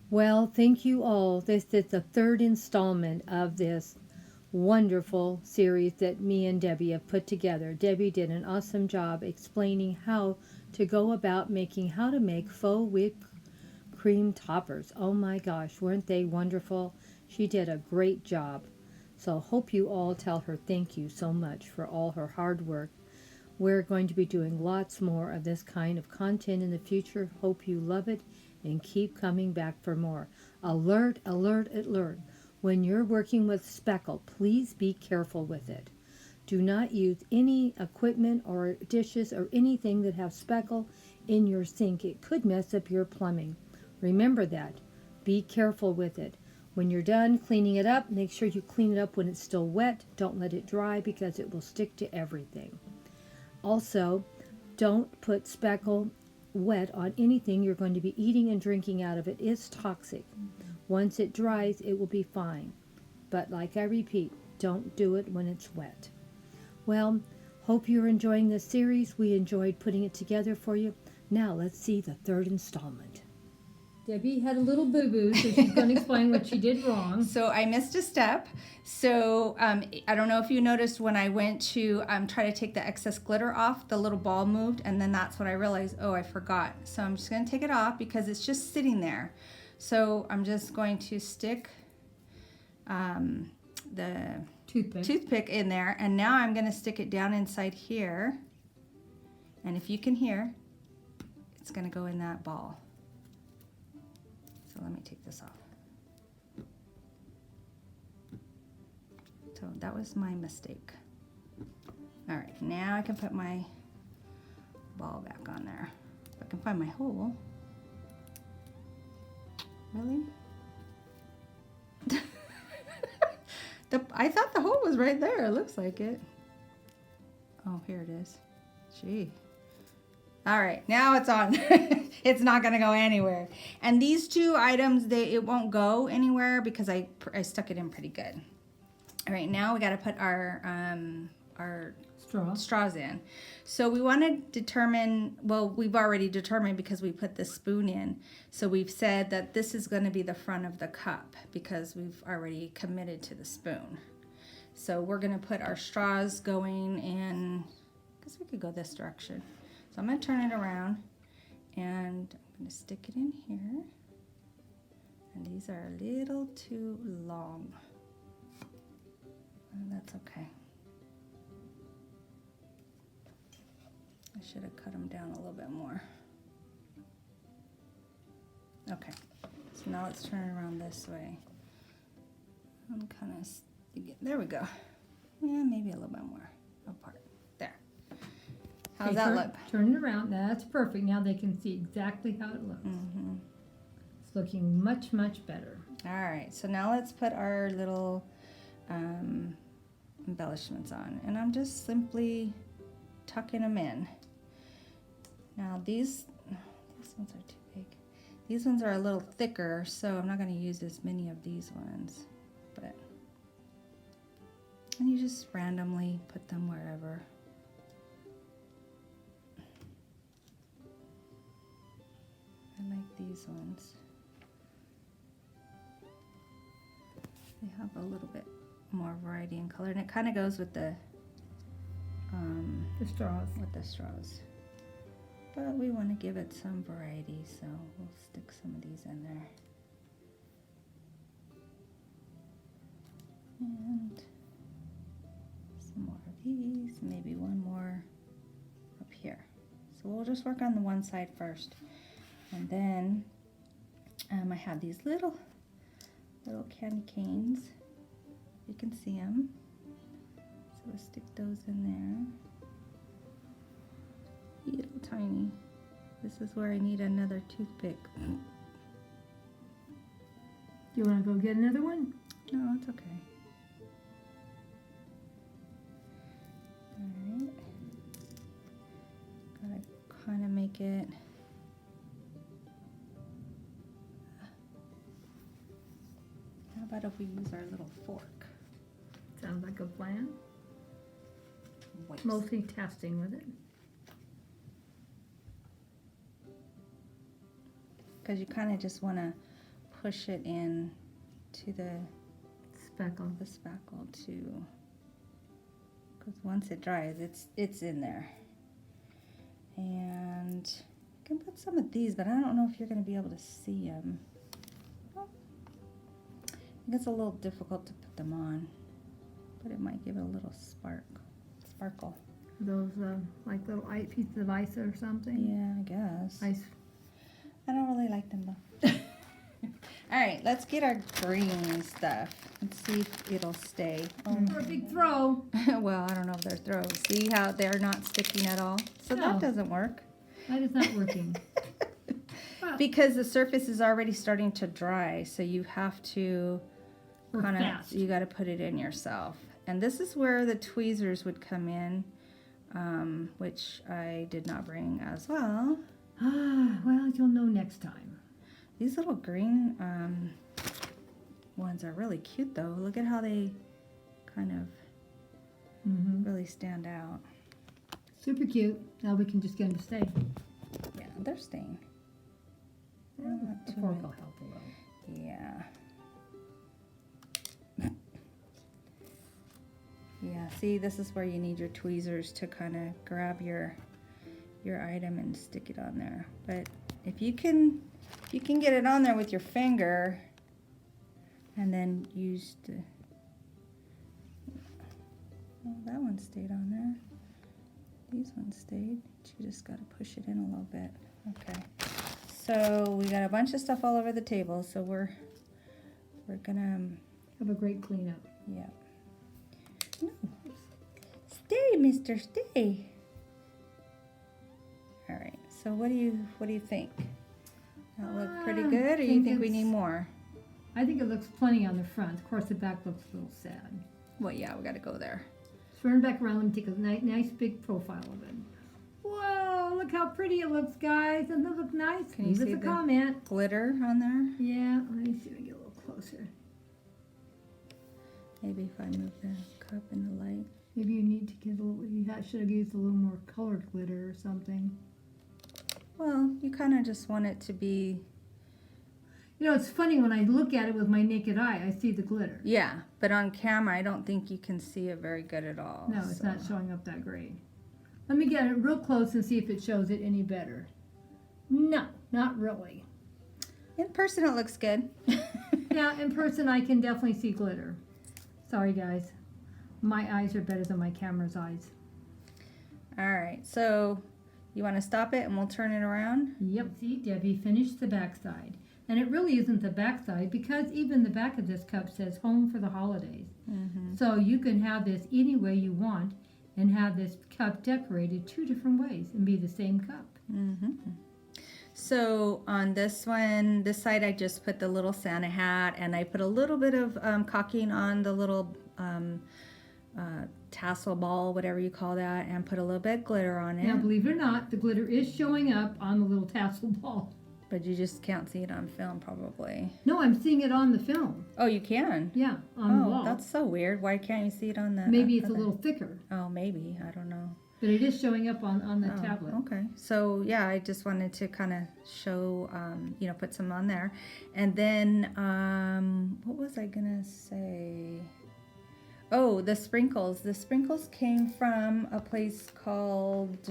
Well, thank you all. This is the third installment of this wonderful series that me and Debbie have put together. Debbie did an awesome job explaining how to go about how to make faux whipped cream toppers. Oh my gosh, weren't they wonderful? She did a great job. So hope you all tell her thank you so much for all her hard work. We're going to be doing lots more of this kind of content in the future. Hope you love it and keep coming back for more. Alert, alert, alert. When you're working with speckle, please be careful with it. Do not use any equipment or dishes or anything that have speckle in your sink. It could mess up your plumbing. Remember that. Be careful with it. When you're done cleaning it up, make sure you clean it up when it's still wet. Don't let it dry because it will stick to everything. Also, don't put speckle wet on anything you're going to be eating and drinking out of. It is toxic. Once it dries, it will be fine. But like I repeat, don't do it when it's wet. Well, hope you're enjoying this series. We enjoyed putting it together for you. Now let's see the third installment. Debbie had a little boo-boo, so she's going to explain what she did wrong. So I missed a step. So I don't know if you noticed when I went to try to take the excess glitter off, the little ball moved, and then that's when I realized, oh, I forgot. So I'm just going to take it off because it's just sitting there. So I'm just going to stick the toothpick in there, and now I'm going to stick it down inside here. And if you can hear, it's going to go in that ball. So let me take this off. So that was my mistake. All right, now I can put my ball back on there. If I can find my hole. Really? I thought the hole was right there. It looks like it. Oh, here it is. Gee. All right, now it's on. It's not gonna go anywhere. And these two items, it won't go anywhere because I stuck it in pretty good. All right, now we gotta put our straws in. So we want to determine, well, we've already determined because we put the spoon in. So we've said that this is gonna be the front of the cup because we've already committed to the spoon. So we're gonna put our straws going in, I guess we could go this direction. So I'm going to turn it around and I'm going to stick it in here. And these are a little too long. And that's okay. I should have cut them down a little bit more. Okay, so now let's turn it around this way. I'm kind of, there we go. Yeah, maybe a little bit more apart. How's that look? Turn it around. That's perfect. Now they can see exactly how it looks. Mm-hmm. It's looking much, much better. All right. So now let's put our little embellishments on. And I'm just simply tucking them in. Now these ones are too big. These ones are a little thicker, so I'm not going to use as many of these ones. And you just randomly put them wherever. I like these ones. They have a little bit more variety in color, and it kind of goes with the straws. With the straws. But we want to give it some variety, so we'll stick some of these in there. And some more of these, maybe one more up here. So we'll just work on the one side first. And then I have these little candy canes. You can see them. So we'll stick those in there. Little tiny. This is where I need another toothpick. You want to go get another one? No, it's okay. Alright. Gotta kind of make it. How about if we use our little fork? Sounds like a plan. Wait. Multitasking with it. Because you kind of just want to push it in to the Speckle. spackle too, because once it dries, it's in there. And you can put some of these, but I don't know if you're going to be able to see them. I think it's a little difficult to put them on, but it might give it a little sparkle. Those like little pieces of ice or something. Yeah, I guess. Ice. I don't really like them though. All right, let's get our green stuff and see if it'll stay. Oh. For a big throw. Well, I don't know if they're throws. See how they're not sticking at all? So No. that doesn't work. That is not working. Because the surface is already starting to dry, so you have to Work kind fast. of, you got to put it in yourself. And this is where the tweezers would come in, which I did not bring as well. Well, you'll know next time. These little green ones are really cute though. Look at how they kind of really stand out. Super cute. Now we can just get them to stay. Yeah, they're staying. The fork will help a little. Yeah. Yeah, see, this is where you need your tweezers to kind of grab your item and stick it on there. But if you can get it on there with your finger and then use the... Oh, that one stayed on there. These ones stayed. You just got to push it in a little bit. Okay. So we got a bunch of stuff all over the table, so we're gonna Have a great cleanup. yeah. No. Stay, mister, stay. All right. So what do you think? That look pretty good, or you think we it's- need more? I think it looks plenty on the front. Of course, the back looks a little sad. Well, yeah, we got to go there. Turn back around and take a nice big profile of it. Whoa, look how pretty it looks, guys. Doesn't it look nice? Can you Leave us see a the comment. glitter on there? Yeah, let me see if I get a little closer. Maybe if I move the cup in the light. Maybe you need to get a little, should have used a little more colored glitter or something. Well, you kind of just want it to be... You know, it's funny when I look at it with my naked eye, I see the glitter. Yeah, but on camera, I don't think you can see it very good at all. No, it's so. not showing up that great. Let me get it real close and see if it shows it any better. No, not really. In person, it looks good. Yeah, in person I can definitely see glitter. Sorry guys. My eyes are better than my camera's eyes. All right, so you want to stop it and we'll turn it around? Yep, see, Debbie finished the backside. And it really isn't the backside because even the back of this cup says home for the holidays. So you can have this any way you want and have this cup decorated 2 different ways and be the same cup. So on this one, this side I just put the little Santa hat and I put a little bit of caulking on the little tassel ball, whatever you call that, and put a little bit of glitter on it. Now, believe it or not, the glitter is showing up on the little tassel ball. But you just can't see it on film probably. No, I'm seeing it on the film. Oh, you can? Yeah, on the Oh, wall. that's so weird. Why can't you see it on the... Maybe it's a other- little thicker, Oh, maybe. I don't know. but it is showing up on the Oh, tablet. Okay. So, yeah, I just wanted to kind of show, you know, put some on there. And then, what was I going to say? Oh, the sprinkles. The sprinkles came from a place called...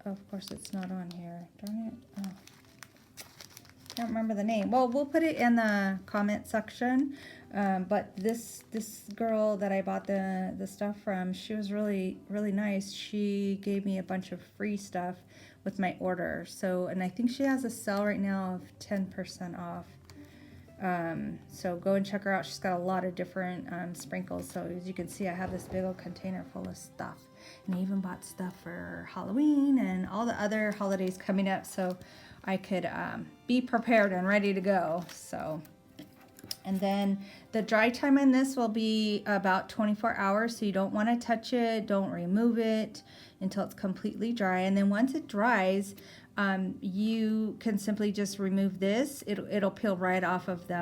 of course, it's not on here. Darn it. Oh. Can't remember the name. Well, we'll put it in the comment section. But this girl that I bought the stuff from, she was really nice. She gave me a bunch of free stuff with my order. So, and I think she has a sale right now of 10% off. So go and check her out. She's got a lot of different sprinkles. So as you can see, I have this big old container full of stuff. And I even bought stuff for Halloween and all the other holidays coming up, so I could be prepared and ready to go. So, and then the dry time on this will be about 24 hours, so you don't want to touch it, don't remove it until it's completely dry. And then once it dries, you can simply just remove this. It'll peel right off of the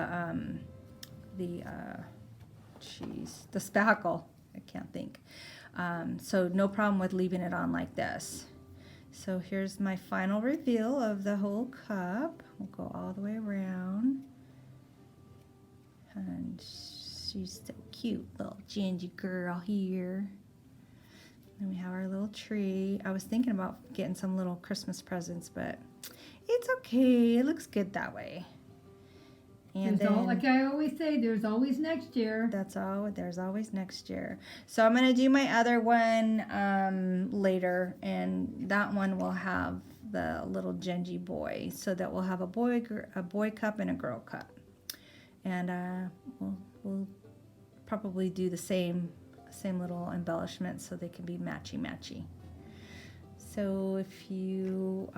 spackle. I can't think. So no problem with leaving it on like this. So here's my final reveal of the whole cup. We'll go all the way around. And she's so cute, little Gingy girl here. And we have our little tree. I was thinking about getting some little Christmas presents, but it's okay. It looks good that way. And then, like I always say, there's always next year. There's always next year. So I'm gonna do my other one later, and that one will have the little Genji boy. So that we'll have a boy cup and a girl cup, and we'll probably do the same little embellishments so they can be matchy. So if you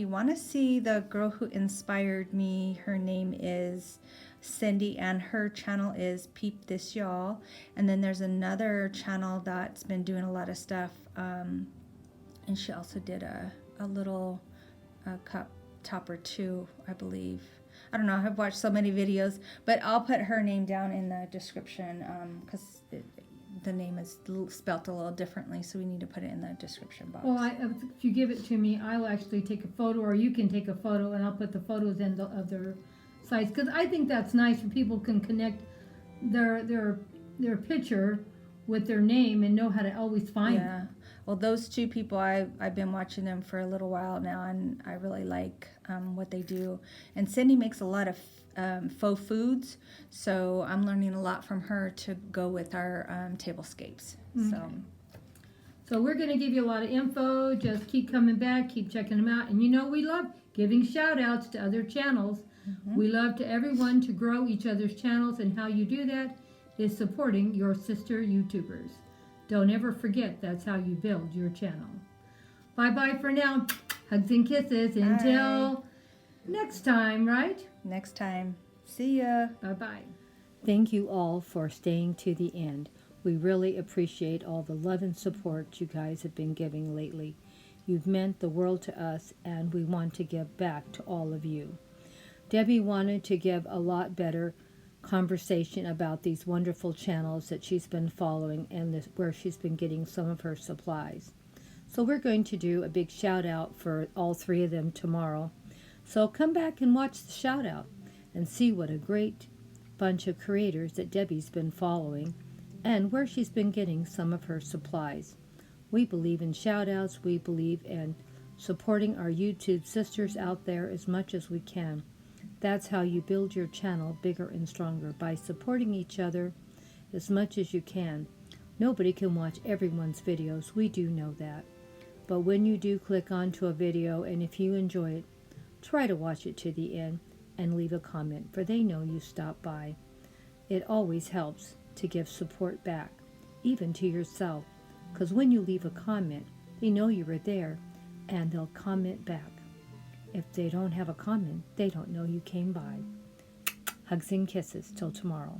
want to see the girl who inspired me, her name is Cindy, and her channel is Peep This Y'all. And then there's another channel that's been doing a lot of stuff, and she also did a little cup topper too, I believe. I don't know, I've watched so many videos, but I'll put her name down in the description because the name is spelt a little differently, so we need to put it in the description box. Well, if you give it to me, I'll actually take a photo, or you can take a photo, and I'll put the photos in the other sites, because I think that's nice for people can connect their picture with their name and know how to always find them. Well, those two people, I've been watching them for a little while now, and I really like what they do. And Cindy makes a lot of faux foods, so I'm learning a lot from her to go with our tablescapes. Okay. So we're going to give you a lot of info. Just keep coming back, keep checking them out. And you know we love giving shout outs to other channels. We love to everyone to grow each other's channels, and how you do that is supporting your sister YouTubers. Don't ever forget, that's how you build your channel. Bye-bye for now. Hugs and kisses. Bye. Until next time, right? Next time. See ya. Bye-bye. Thank you all for staying to the end. We really appreciate all the love and support you guys have been giving lately. You've meant the world to us, and we want to give back to all of you. Debbie wanted to give a lot better conversation about these wonderful channels that she's been following and where she's been getting some of her supplies. So we're going to do a big shout out for all three of them tomorrow. So come back and watch the shout out and see what a great bunch of creators that Debbie's been following and where she's been getting some of her supplies. We believe in shout outs. We believe in supporting our YouTube sisters out there as much as we can. That's how you build your channel bigger and stronger, by supporting each other as much as you can. Nobody can watch everyone's videos, we do know that. But when you do click onto a video, and if you enjoy it, try to watch it to the end and leave a comment, for they know you stopped by. It always helps to give support back, even to yourself, because when you leave a comment, they know you were there and they'll comment back. If they don't have a comment, they don't know you came by. Hugs and kisses till tomorrow.